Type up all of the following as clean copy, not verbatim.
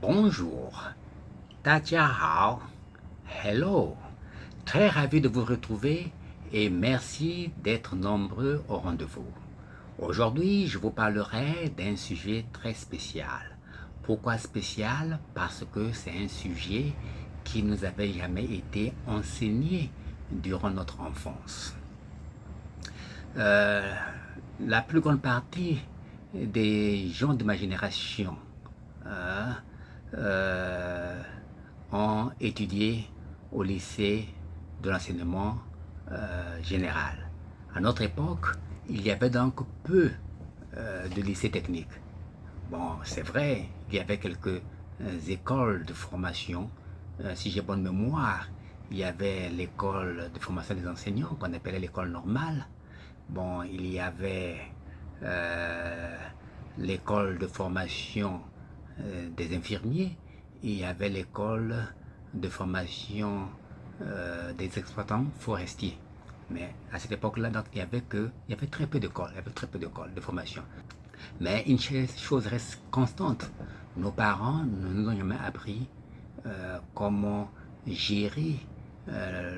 Bonjour, Hao, hello, très ravi de vous retrouver et merci d'être nombreux au rendez-vous. Aujourd'hui, je vous parlerai d'un sujet très spécial. Pourquoi spécial? Parce que c'est un sujet qui nous avait jamais été enseigné durant notre enfance. La plus grande partie des gens de ma génération euh, euh, ont étudié au lycée de l'enseignement général. À notre époque, il y avait donc peu de lycées techniques. Bon, c'est vrai, il y avait quelques écoles de formation. Si j'ai bonne mémoire, il y avait l'école de formation des enseignants qu'on appelait l'école normale. Bon, il y avait euh, l'école de formation des infirmiers, il y avait l'école de formation des exploitants forestiers. Mais à cette époque-là, donc, il y avait très peu d'écoles, il y avait très peu d'écoles de formation. Mais une chose reste constante. Nos parents ne nous ont jamais appris comment gérer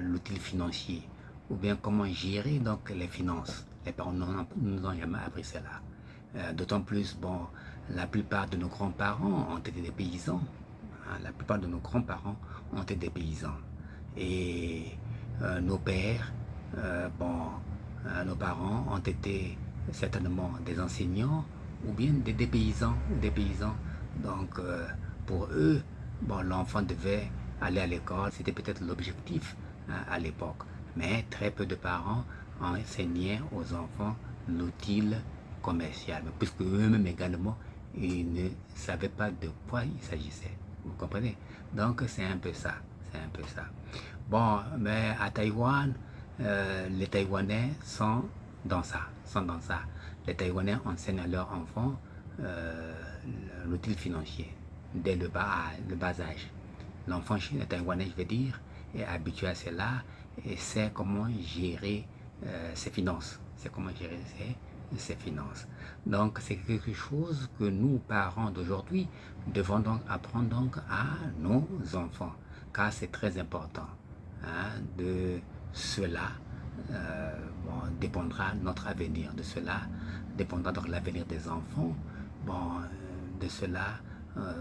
l'outil financier ou bien comment gérer donc les finances. Les parents ne nous ont jamais appris cela. D'autant plus, bon, la plupart de nos grands-parents ont été des paysans. Hein, la plupart de nos grands-parents ont été des paysans. Et nos pères, nos parents ont été certainement des enseignants ou bien des paysans, des paysans. Donc, pour eux, bon, l'enfant devait aller à l'école, c'était peut-être l'objectif hein, à l'époque. Mais très peu de parents enseignaient aux enfants l'utile commercial, puisque eux-mêmes également, ils ne savaient pas de quoi il s'agissait. Vous comprenez? Donc, c'est un peu ça. C'est un peu ça. Bon, mais à Taïwan, les Taïwanais sont dans ça. Sont dans ça. Les Taïwanais enseignent à leurs enfants l'outil financier dès le bas âge. L'enfant taïwanais, je veux dire, est habitué à cela et sait comment gérer ses finances. C'est comment gérer ses finances. Donc, c'est quelque chose que nous, parents d'aujourd'hui, devons donc apprendre donc à nos enfants, car c'est très important. Hein, de cela dépendra notre avenir. De cela dépendra donc l'avenir des enfants. Bon, de cela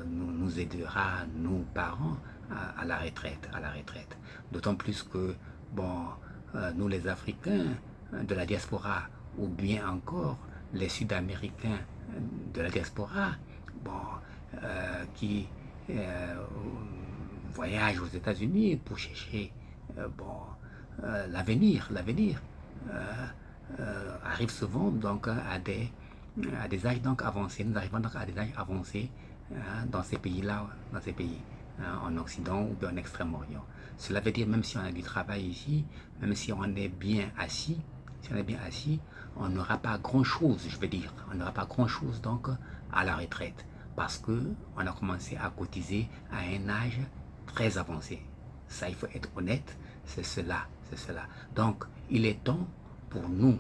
nous aidera, nous parents, à la retraite. À la retraite. D'autant plus que, bon, nous les Africains de la diaspora, ou bien encore les Sud-Américains de la diaspora, bon, qui voyagent aux États-Unis pour chercher l'avenir, arrive souvent donc à des âges donc avancés. Nous arrivons donc à des âges avancés dans ces pays-là, dans ces pays, en Occident ou bien en Extrême-Orient. Cela veut dire même si on a du travail ici, même si on est bien assis, si on est bien assis, on n'aura pas grand-chose, je veux dire. On n'aura pas grand-chose donc à la retraite parce qu'on a commencé à cotiser à un âge très avancé. Ça, il faut être honnête, c'est cela, c'est cela. Donc, il est temps pour nous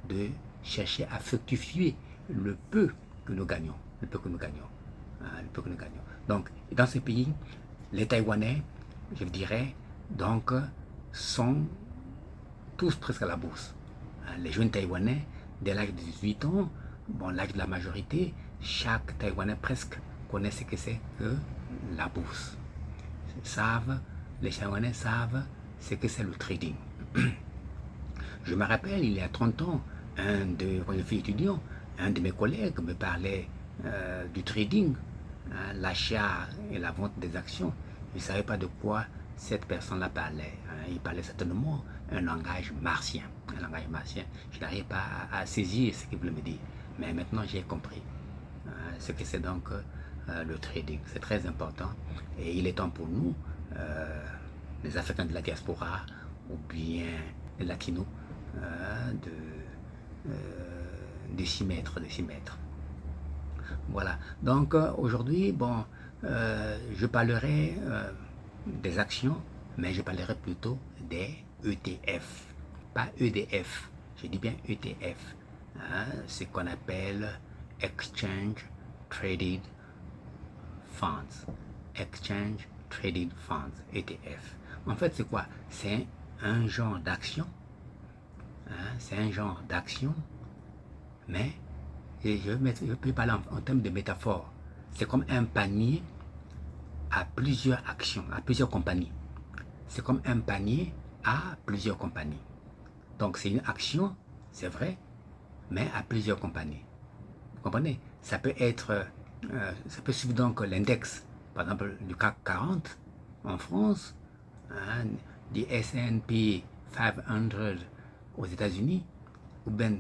de chercher à fructifier le peu que nous gagnons, le peu que nous gagnons, le peu que nous gagnons. Donc, dans ce pays, les Taïwanais, je dirais, donc, sont tous presque à la bourse. Les jeunes Taïwanais, dès l'âge de 18 ans, bon, l'âge de la majorité, chaque Taïwanais presque connaît ce que c'est que la bourse. Les Taïwanais savent ce que c'est le trading. Je me rappelle, il y a 30 ans, quand j'étais étudiant, un de mes collègues me parlait du trading, hein, l'achat et la vente des actions. Je ne savais pas de quoi cette personne-là parlait. Hein. Il parlait certainement un langage martien. Un langage martien. Je n'arrivais pas à saisir ce qu'il voulait me dire. Mais maintenant, j'ai compris ce que c'est donc le trading. C'est très important. Et il est temps pour nous, les Africains de la diaspora, ou bien les Latinos, de s'y mettre, de s'y mettre. Voilà. Donc aujourd'hui, bon, je parlerai des actions, mais je parlerai plutôt des ETF, pas EDF. Je dis bien ETF, hein, ce qu'on appelle Exchange Traded Funds. Exchange Traded Funds, ETF. En fait, c'est quoi? C'est un genre d'action, c'est un genre d'action, mais je peux parler en termes de métaphore. C'est comme un panier à plusieurs actions, à plusieurs compagnies. C'est comme un panier à plusieurs compagnies. Donc c'est une action, c'est vrai, mais à plusieurs compagnies. Vous comprenez? Ça peut être, ça peut suivre donc l'index, par exemple du CAC 40 en France, du S&P 500 aux États-Unis, ou bien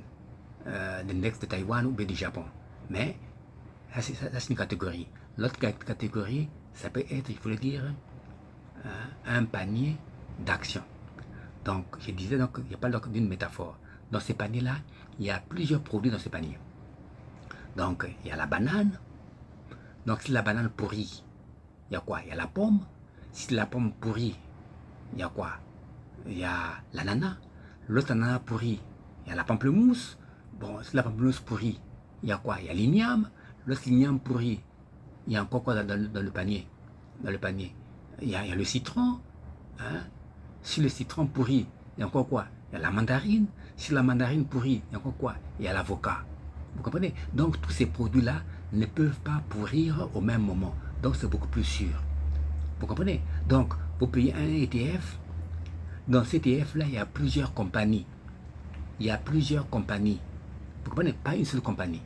l'index de Taïwan ou bien du Japon. Mais ça c'est une catégorie. L'autre catégorie, ça peut être, il faut le dire, un panier d'actions. Donc, je disais, donc, il n'y a pas d'une métaphore. Dans ces paniers-là, il y a plusieurs produits dans ces paniers. Donc, il y a la banane. Donc, si la banane pourrit, il y a quoi? Il y a la pomme. Si la pomme pourrit, il y a quoi? Il y a l'ananas. L'autre ananas pourrit, il y a la pamplemousse. Bon, si la pamplemousse pourrit, il y a quoi? Il y a l'igname. L'autre l'igname pourrit, il y a encore quoi dans le panier? Dans le panier, il y a le citron. Si le citron pourrit, il y a encore quoi? Il y a la mandarine. Si la mandarine pourrit, il y a encore quoi? Il y a l'avocat. Vous comprenez? Donc, tous ces produits-là ne peuvent pas pourrir au même moment. Donc, c'est beaucoup plus sûr. Vous comprenez? Donc, vous payez un ETF. Dans cet ETF-là, il y a plusieurs compagnies. Il y a plusieurs compagnies. Vous comprenez? Pas une seule compagnie.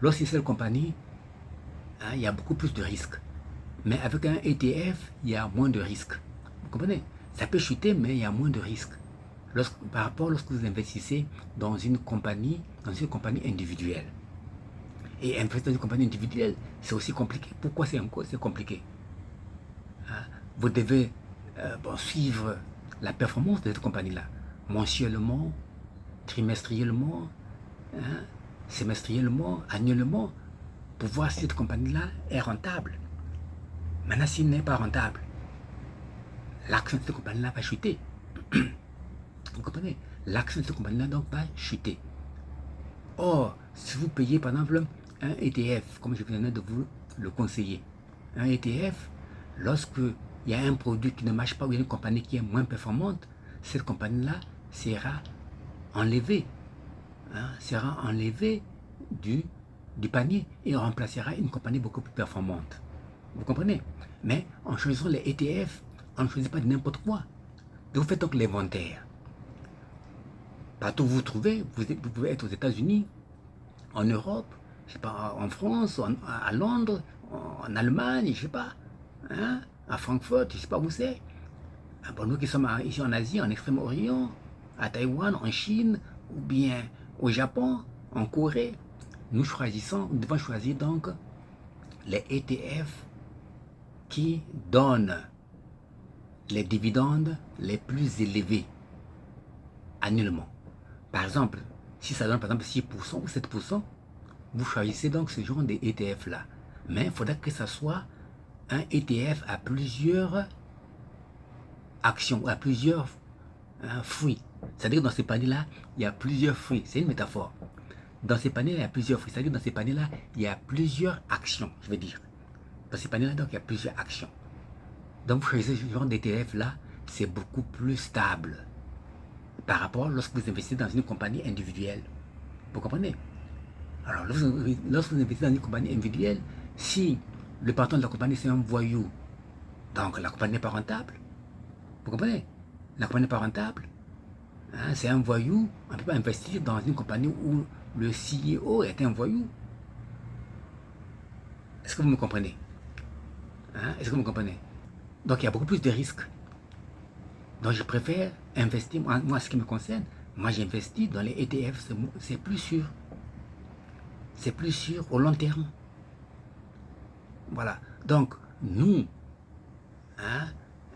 Lorsqu'il y a une seule compagnie, il y a beaucoup plus de risques. Mais avec un ETF, il y a moins de risques. Vous comprenez? Ça peut chuter, mais il y a moins de risques. Par rapport lorsque vous investissez dans une compagnie individuelle. Et investir dans une compagnie individuelle, c'est aussi compliqué. Pourquoi c'est compliqué? Vous devez suivre la performance de cette compagnie-là, mensuellement, trimestriellement, semestriellement, annuellement, pour voir si cette compagnie-là est rentable. Maintenant, s'il n'est pas rentable, l'action de cette compagnie-là va chuter. Vous comprenez? L'action de cette compagnie-là donc va chuter. Or, si vous payez par exemple un ETF, comme je venais de vous le conseiller, un ETF, lorsque il y a un produit qui ne marche pas ou il y a une compagnie qui est moins performante, cette compagnie-là sera enlevée, du panier et remplacera une compagnie beaucoup plus performante. Vous comprenez? Mais en choisissant les ETF, on ne choisit pas n'importe quoi. Vous faites donc l'inventaire. Partout où vous vous trouvez, vous pouvez être aux États-Unis, en Europe, je sais pas, en France, à Londres, en Allemagne, je ne sais pas, à Francfort, je ne sais pas où c'est. Bon, nous qui sommes ici en Asie, en Extrême-Orient, à Taïwan, en Chine, ou bien au Japon, en Corée, nous devons choisir donc les ETF qui donnent les dividendes les plus élevés annuellement. Par exemple, si ça donne par exemple 6% ou 7%, vous choisissez donc ce genre de ETF là. Mais il faudra que ça soit un ETF à plusieurs actions, à plusieurs fruits. C'est-à-dire que dans ces paniers-là, il y a plusieurs fruits. C'est une métaphore. Dans ces paniers-là, il y a plusieurs fruits. C'est-à-dire que dans ces paniers-là, il y a plusieurs actions, je veux dire. Dans ces paniers-là, donc, il y a plusieurs actions. Donc, vous choisissez ce genre d'ETF là, c'est beaucoup plus stable par rapport lorsque vous investissez dans une compagnie individuelle. Vous comprenez? Alors, lorsque vous investissez dans une compagnie individuelle, si le patron de la compagnie c'est un voyou, donc la compagnie n'est pas rentable. Vous comprenez? La compagnie n'est pas rentable. C'est un voyou, on ne peut pas investir dans une compagnie où le CEO est un voyou. Est-ce que vous me comprenez? Est-ce que vous me comprenez? Donc il y a beaucoup plus de risques. Donc je préfère investir, moi ce qui me concerne, moi j'investis dans les ETF, c'est plus sûr. C'est plus sûr au long terme. Voilà. Donc nous,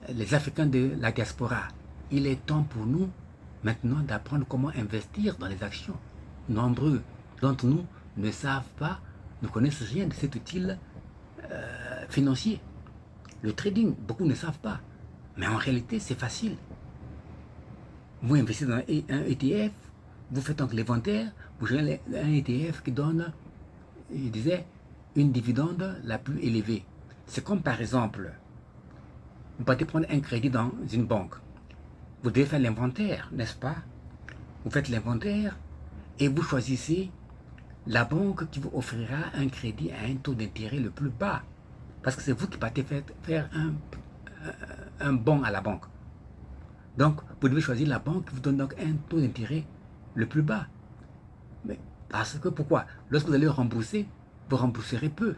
les Africains de la diaspora, il est temps pour nous maintenant d'apprendre comment investir dans les actions. Nombreux d'entre nous ne savent pas, ne connaissent rien de cet outil financier. Le trading, beaucoup ne savent pas. Mais en réalité, c'est facile. Vous investissez dans un ETF, vous faites donc l'inventaire, vous gérez un ETF qui donne, je disais, une dividende la plus élevée. C'est comme par exemple, vous partez prendre un crédit dans une banque. Vous devez faire l'inventaire, n'est-ce pas? Vous faites l'inventaire et vous choisissez la banque qui vous offrira un crédit à un taux d'intérêt le plus bas. Parce que c'est vous qui partez faire un bon à la banque. Donc, vous devez choisir la banque qui vous donne donc un taux d'intérêt le plus bas. Mais parce que pourquoi? Lorsque vous allez rembourser, vous rembourserez peu.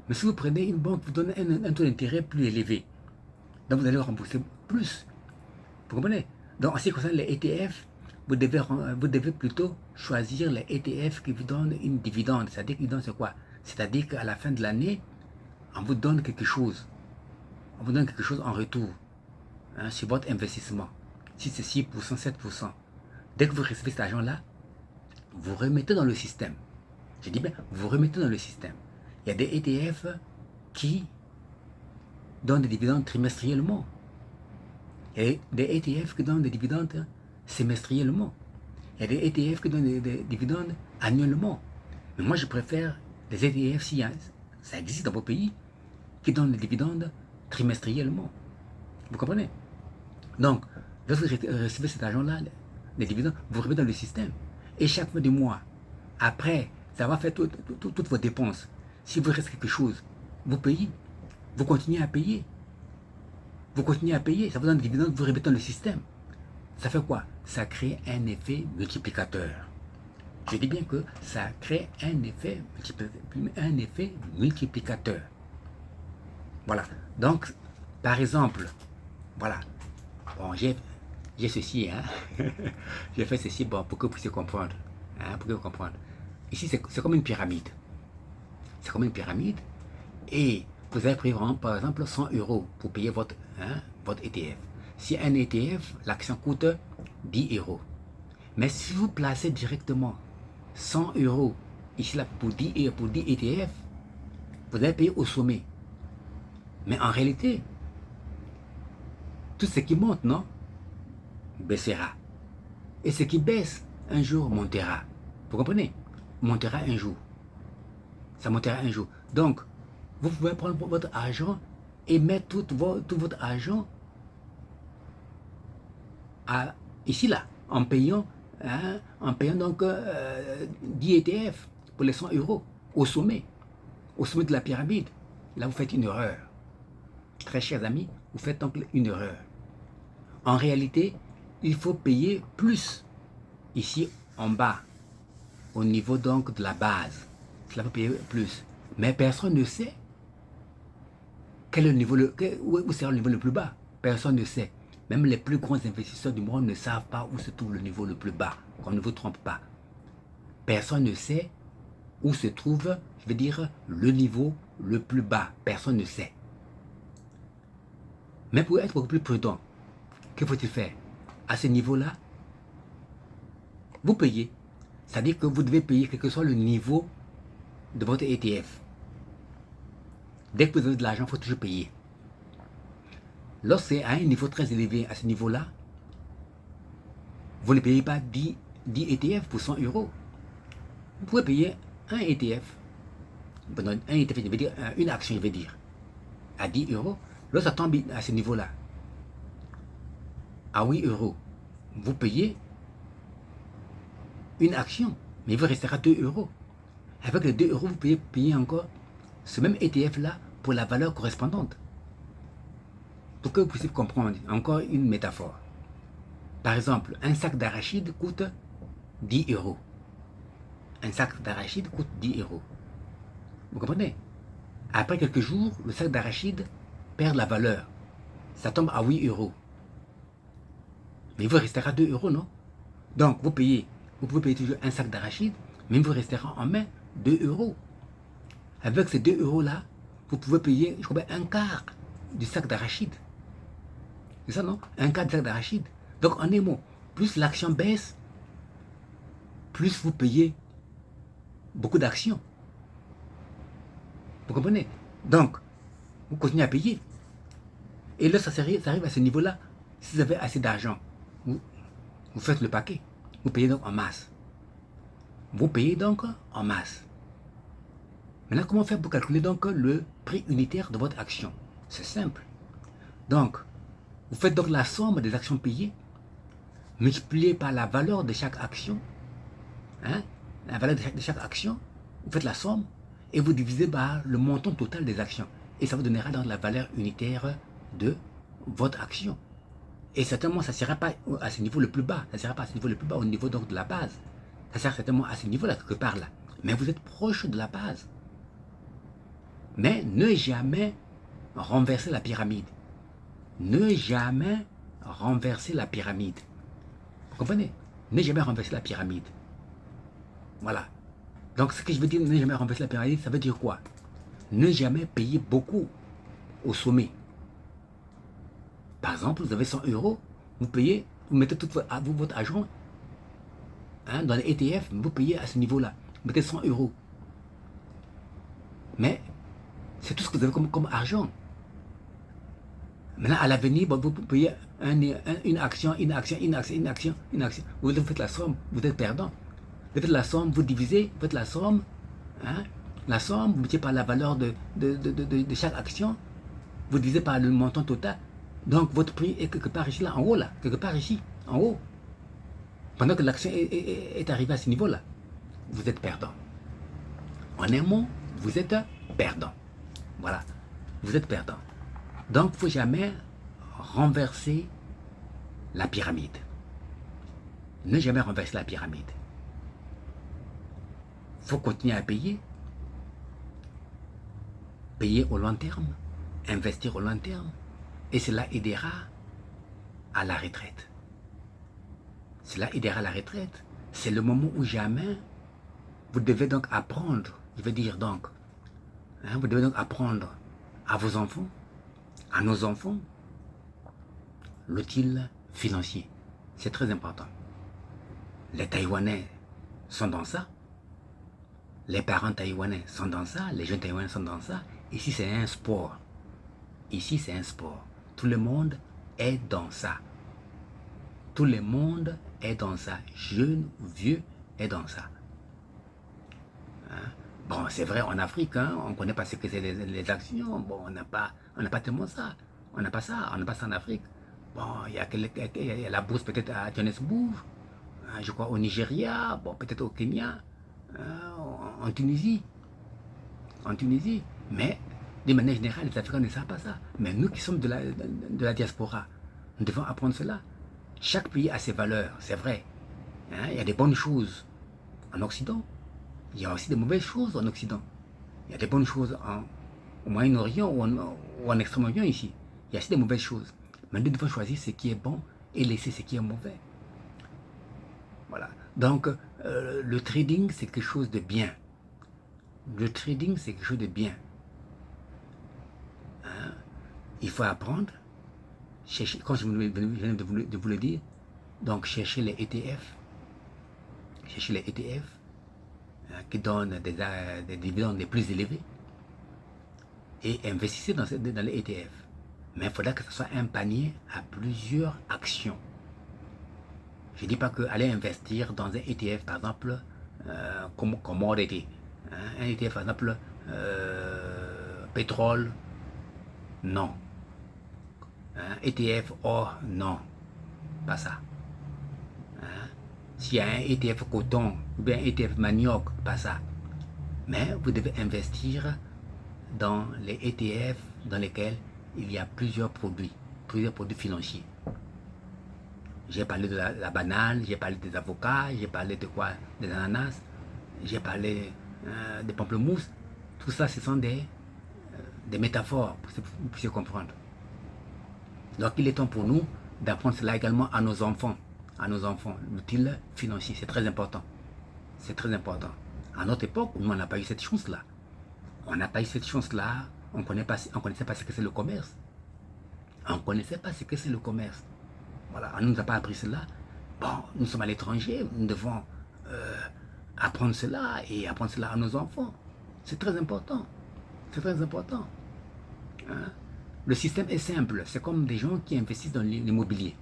Mais si vous prenez une banque qui vous donne un taux d'intérêt plus élevé, donc vous allez rembourser plus. Vous comprenez? Donc, en ce qui concerne les ETF, vous devez plutôt choisir les ETF qui vous donnent une dividende. C'est-à-dire qu'ils donnent c'est quoi? C'est-à-dire qu'à la fin de l'année, on vous donne quelque chose. On vous donne quelque chose en retour sur votre investissement. Si c'est 6%, 7%. Dès que vous recevez cet argent-là, vous remettez dans le système. Je dis bien, vous remettez dans le système. Il y a des ETF qui donnent des dividendes trimestriellement. Il y a des ETF qui donnent des dividendes semestriellement. Il y a des ETF qui donnent des dividendes annuellement. Mais moi, je préfère des ETF, si ça existe dans vos pays, qui donnent des dividendes trimestriellement. Vous comprenez? Donc, lorsque vous recevez cet argent-là, les dividendes, vous remettez dans le système. Et chaque fin du mois, après avoir fait toutes vos dépenses, si vous reste quelque chose, vous payez. Vous continuez à payer. Vous continuez à payer. Ça vous donne des dividendes, vous remettez dans le système. Ça fait quoi? Ça crée un effet multiplicateur. Je dis bien que ça crée un effet multiplicateur. Voilà. Donc, par exemple, voilà. Bon, j'ai ceci, j'ai fait ceci bon, pour que vous puissiez comprendre. Pour que vous compreniez. Ici, c'est comme une pyramide. C'est comme une pyramide. Et vous avez pris, par exemple, 100 € pour payer votre ETF. Si un ETF, l'action coûte 10 €. Mais si vous placez directement 100 € ici là, pour 10 ETF, vous allez payer au sommet. Mais en réalité, tout ce qui monte, non, baissera. Et ce qui baisse, un jour montera. Vous comprenez? Montera un jour. Ça montera un jour. Donc, vous pouvez prendre votre argent et mettre tout votre argent ici là, en payant donc 10 ETF pour les 100 € au sommet de la pyramide. Là, vous faites une erreur. Très chers amis, vous faites donc une erreur. En réalité, il faut payer plus ici en bas, au niveau donc de la base. Cela faut payer plus. Mais personne ne sait quel est le niveau, où sera le niveau le plus bas. Personne ne sait. Même les plus grands investisseurs du monde ne savent pas où se trouve le niveau le plus bas. Qu'on ne vous trompe pas. Personne ne sait où se trouve, je veux dire, le niveau le plus bas. Personne ne sait. Mais pour être beaucoup plus prudent, que faut-il faire? À ce niveau-là, vous payez. C'est-à-dire que vous devez payer quel que soit le niveau de votre ETF. Dès que vous avez de l'argent, il faut toujours payer. Lorsque c'est à un niveau très élevé, à ce niveau-là, vous ne payez pas 10 ETF pour 100 €. Vous pouvez payer un ETF. Un ETF, je veux dire, une action, je veux dire, à 10 €. Lorsque ça tombe à ce niveau-là, à 8 €, vous payez une action, mais il vous restera 2 €. Avec les 2 €, vous pouvez payer encore ce même ETF-là pour la valeur correspondante. Pour que vous puissiez comprendre, encore une métaphore. Par exemple, un sac d'arachides coûte 10 €. Un sac d'arachides coûte 10 €. Vous comprenez? Après quelques jours, le sac d'arachides perd la valeur. Ça tombe à 8 €. Mais il vous restera 2 €, non? Donc, vous pouvez payer toujours un sac d'arachides, mais il vous restera en main 2 €. Avec ces 2 € là, vous pouvez payer, je crois, un quart du sac d'arachides. C'est ça, non? Un quart du sac d'arachides. Donc, en un mot, plus l'action baisse, plus vous payez beaucoup d'actions. Vous comprenez? Donc, vous continuez à payer. Et là, ça arrive à ce niveau-là. Si vous avez assez d'argent, vous faites le paquet. Vous payez donc en masse. Vous payez donc en masse. Maintenant, comment faire pour calculer donc le prix unitaire de votre action? C'est simple. Donc, vous faites donc la somme des actions payées multipliée par la valeur de chaque action. Hein, la valeur de chaque action, vous faites la somme et vous divisez par le montant total des actions. Et ça vous donnera donc la valeur unitaire de votre action. Et certainement, ça ne sera pas à ce niveau le plus bas. Ça ne sera pas à ce niveau le plus bas, au niveau donc de la base. Ça sera certainement à ce niveau-là, quelque part là. Mais vous êtes proche de la base. Mais ne jamais renverser la pyramide. Ne jamais renverser la pyramide. Vous comprenez? Ne jamais renverser la pyramide. Voilà. Donc, ce que je veux dire, ne jamais renverser la pyramide, ça veut dire quoi? Ne jamais payer beaucoup au sommet. Par exemple, vous avez 100 euros, vous payez, vous mettez tout votre argent dans les ETF, vous payez à ce niveau-là. Vous mettez 100 euros. Mais c'est tout ce que vous avez comme argent. Maintenant, à l'avenir, vous payez une action. Vous faites la somme, vous êtes perdant. Vous faites la somme, vous divisez, vous faites la somme. La somme, vous mettez par la valeur de chaque action. Vous divisez par le montant total. Donc, votre prix est quelque part ici, là, en haut, là. Quelque part ici, en haut. Pendant que l'action est arrivée à ce niveau-là, vous êtes perdant. En un mot, vous êtes perdant. Voilà. Vous êtes perdant. Donc, il ne faut jamais renverser la pyramide. Ne jamais renverser la pyramide. Il faut continuer à payer. Payer au long terme. Investir au long terme. Et cela aidera à la retraite. Cela aidera à la retraite. C'est le moment où jamais vous devez donc apprendre, je veux dire donc, vous devez donc apprendre à vos enfants, à nos enfants, l'utile financier. C'est très important. Les Taïwanais sont dans ça. Les parents taïwanais sont dans ça. Les jeunes taïwanais sont dans ça. Ici, c'est un sport. Ici, c'est un sport. Tout le monde est dans ça. Tout le monde est dans ça. Jeune, vieux, est dans ça. Bon, c'est vrai, en Afrique, on ne connaît pas ce que c'est les actions. Bon, on n'a pas tellement ça. On n'a pas ça en Afrique. Bon, il y a la bourse peut-être à Johannesburg, je crois au Nigeria, bon, peut-être au Kenya, en Tunisie. En Tunisie. Mais, de manière générale, les Africains ne savent pas ça. Mais nous qui sommes de la diaspora, nous devons apprendre cela. Chaque pays a ses valeurs, c'est vrai. Il y a des bonnes choses en Occident. Il y a aussi des mauvaises choses en Occident. Il y a des bonnes choses au Moyen-Orient ou en Extrême-Orient ici. Il y a aussi des mauvaises choses. Mais nous devons choisir ce qui est bon et laisser ce qui est mauvais. Voilà. Donc, le trading, c'est quelque chose de bien. Le trading, c'est quelque chose de bien. Il faut apprendre. Chercher, quand je viens de vous le dire, donc chercher les ETF. Chercher les ETF qui donnent des dividendes les plus élevés et investissez dans les ETF. Mais il faudra que ce soit un panier à plusieurs actions. Je ne dis pas qu'aller investir dans un ETF, par exemple, comme commodity, un ETF, par exemple, pétrole, non. ETF or, non. Pas ça. S'il y a un ETF coton ou bien un ETF manioc, pas ça. Mais vous devez investir dans les ETF dans lesquels il y a plusieurs produits financiers. J'ai parlé de la banane, j'ai parlé des avocats, j'ai parlé de quoi? Des ananas, j'ai parlé des pamplemousses. Tout ça, ce sont des métaphores pour que vous puissiez comprendre. Donc, il est temps pour nous d'apprendre cela également à nos enfants. L'utile financier, c'est très important. C'est très important. À notre époque, nous, on n'a pas eu cette chance-là. On n'a pas eu cette chance-là. On ne connaissait pas ce que c'est le commerce. On ne connaissait pas ce que c'est le commerce. Voilà, on ne nous a pas appris cela. Bon, nous sommes à l'étranger, nous devons apprendre cela et apprendre cela à nos enfants. C'est très important. C'est très important. Le système est simple. C'est comme des gens qui investissent dans l'immobilier.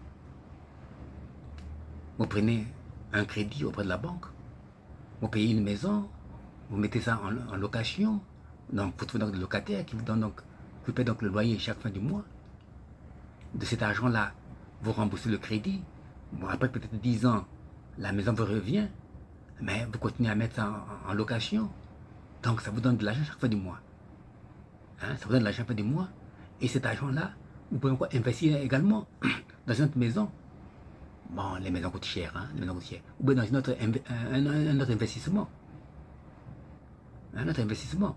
Vous prenez un crédit auprès de la banque, vous payez une maison, vous mettez ça en location, Donc, vous trouvez donc des locataires qui vous donnent donc, qui paient donc le loyer chaque fin du mois. De cet argent-là, vous remboursez le crédit. Bon, après peut-être 10 ans, la maison vous revient, mais vous continuez à mettre ça en location. Donc, ça vous donne de l'argent chaque fin du mois. Hein, ça vous donne de l'argent chaque fin du mois. Et cet argent-là, vous pouvez encore investir également dans une autre maison. Bon, les maisons coûtent cher, hein, les maisons coûtent cher. Ou bien dans un autre investissement. Un autre investissement.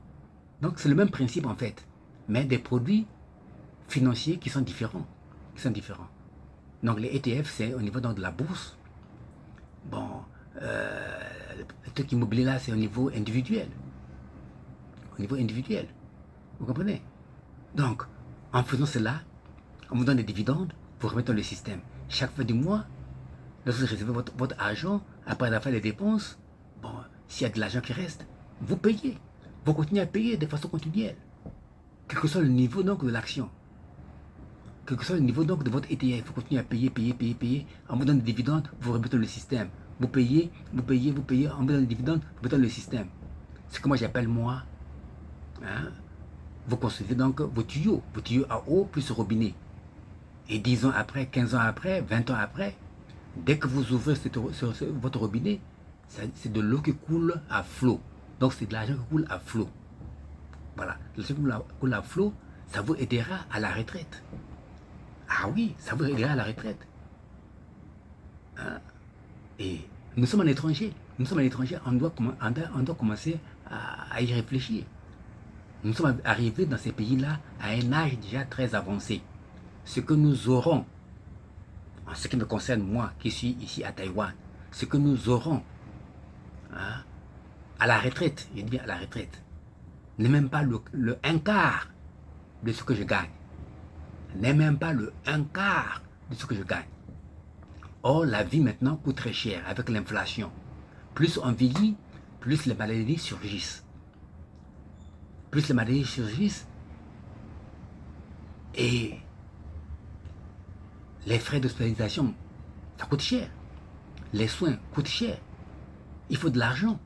Donc, c'est le même principe en fait, mais des produits financiers qui sont différents. Donc, les ETF, c'est au niveau donc, de la bourse. Bon, le truc immobilier là, c'est au niveau individuel. Au niveau individuel. Vous comprenez? Donc, en faisant cela, on vous donne des dividendes pour remettre dans le système. Chaque fin du mois, lorsque vous recevez votre argent, après avoir fait les dépenses, bon, s'il y a de l'argent qui reste, vous payez. Vous continuez à payer de façon continuelle. Quel que soit le niveau donc de l'action. Quel que soit le niveau donc de votre ETF, vous continuez à payer. On vous donne des dividendes, vous remettez dans le système. Vous payez, on vous donne des dividendes, vous remettez dans le système. Ce que moi j'appelle moi, hein, vous construisez donc vos tuyaux à eau plus robinet. Et 10 ans après, 15 ans après, 20 ans après, dès que vous ouvrez votre robinet, c'est de l'eau qui coule à flot. Donc c'est de l'argent qui coule à flot. Voilà, l'argent qui coule à flot, ça vous aidera à la retraite. Ah oui, ça vous aidera à la retraite. Hein? Et nous sommes à l'étranger. On doit commencer à y réfléchir. Nous sommes arrivés dans ces pays-là à un âge déjà très avancé. Ce que nous aurons, en ce qui me concerne moi, qui suis ici à Taïwan, ce que nous aurons hein, à la retraite, je dis bien à la retraite, n'est même pas le un quart de ce que je gagne. N'est même pas le un quart de ce que je gagne. Or, la vie maintenant coûte très cher avec l'inflation. Plus on vieillit, plus les maladies surgissent. Et les frais d'hospitalisation, ça coûte cher. Les soins coûtent cher. Il faut de l'argent.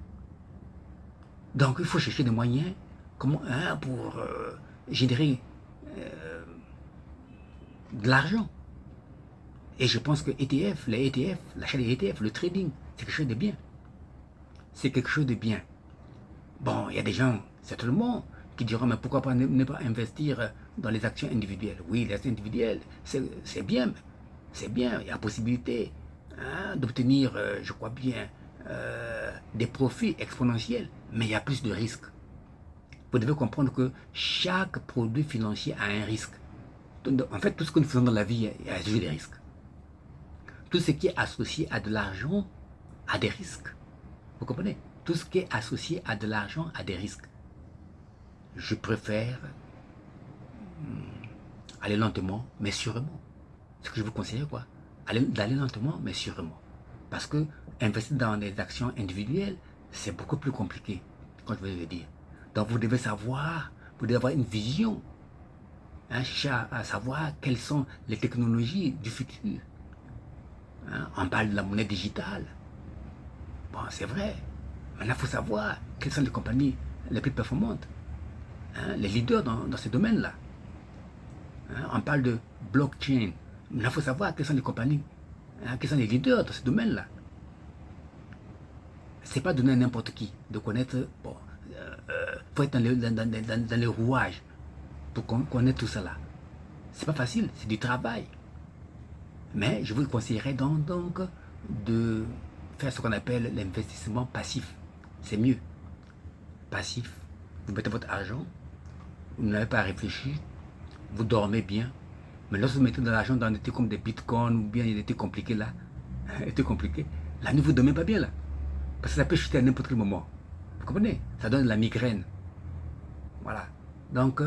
Donc, il faut chercher des moyens pour générer de l'argent. Et je pense que les ETF, l'achat des ETF, le trading, c'est quelque chose de bien. C'est quelque chose de bien. Bon, il y a des gens, certainement, qui diront, mais pourquoi pas ne pas investir dans les actions individuelles? Oui, les actions individuelles, c'est bien. C'est bien, il y a possibilité hein, d'obtenir, je crois bien, des profits exponentiels, mais il y a plus de risques. Vous devez comprendre que chaque produit financier a un risque. En fait, tout ce que nous faisons dans la vie, il y a toujours des risques. Tout ce qui est associé à de l'argent a des risques. Vous comprenez? Tout ce qui est associé à de l'argent a des risques. Je préfère aller lentement, mais sûrement. Ce que je vous conseille, quoi, d'aller lentement, mais sûrement. Parce que investir dans des actions individuelles, c'est beaucoup plus compliqué, comme je vais le dire. Donc vous devez savoir, vous devez avoir une vision, hein, à savoir quelles sont les technologies du futur. Hein, on parle de la monnaie digitale. Bon, c'est vrai. Maintenant, il faut savoir quelles sont les compagnies les plus performantes, hein, les leaders dans ce domaine-là. Hein, on parle de blockchain. Maintenant, il faut savoir quelles sont les compagnies, hein, quels sont les leaders dans ce domaine-là. Ce n'est pas donné à n'importe qui de connaître. Bon, faut être dans les rouages pour connaître tout ça là. C'est pas facile, c'est du travail. Mais je vous conseillerais donc de faire ce qu'on appelle l'investissement passif. C'est mieux. Passif. Vous mettez votre argent, vous n'avez pas à réfléchir, vous dormez bien. Mais lorsque vous mettez de l'argent dans des trucs comme des bitcoins ou bien des trucs compliqués là, la nuit vous ne dormez pas bien là. Parce que ça peut chuter à n'importe quel moment. Vous comprenez? Ça donne de la migraine. Voilà. Donc,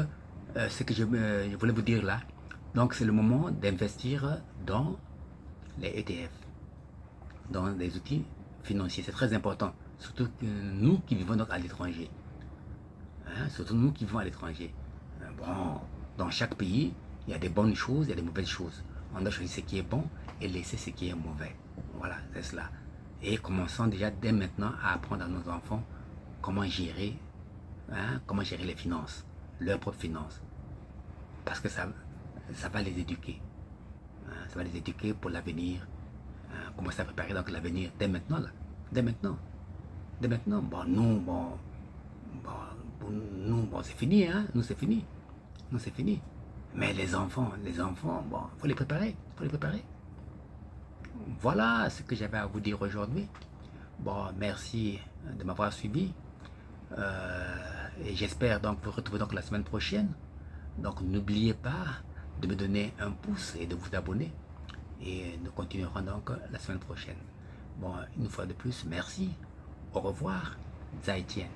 ce que je voulais vous dire là, donc c'est le moment d'investir dans les ETF, dans des outils financiers. C'est très important. Surtout que nous qui vivons donc à l'étranger. Hein, surtout nous qui vivons à l'étranger. Bon, dans chaque pays, il y a des bonnes choses, il y a des mauvaises choses. On doit choisir ce qui est bon et laisser ce qui est mauvais. Voilà, c'est cela. Et commençons déjà dès maintenant à apprendre à nos enfants comment gérer hein, comment gérer les finances, leurs propres finances. Parce que ça va les éduquer. Hein, ça va les éduquer pour l'avenir. Hein, commencer à préparer donc l'avenir dès maintenant. Là. Dès maintenant. Dès maintenant. Bon, nous, pour nous, bon, c'est fini. Hein, nous, c'est fini. Nous, c'est fini. Mais les enfants, bon, il faut les préparer. Il faut les préparer. Voilà ce que j'avais à vous dire aujourd'hui. Bon, merci de m'avoir suivi. Et j'espère donc vous retrouver donc la semaine prochaine. Donc n'oubliez pas de me donner un pouce et de vous abonner. Et nous continuerons donc la semaine prochaine. Bon, une fois de plus, merci. Au revoir. Zaijian.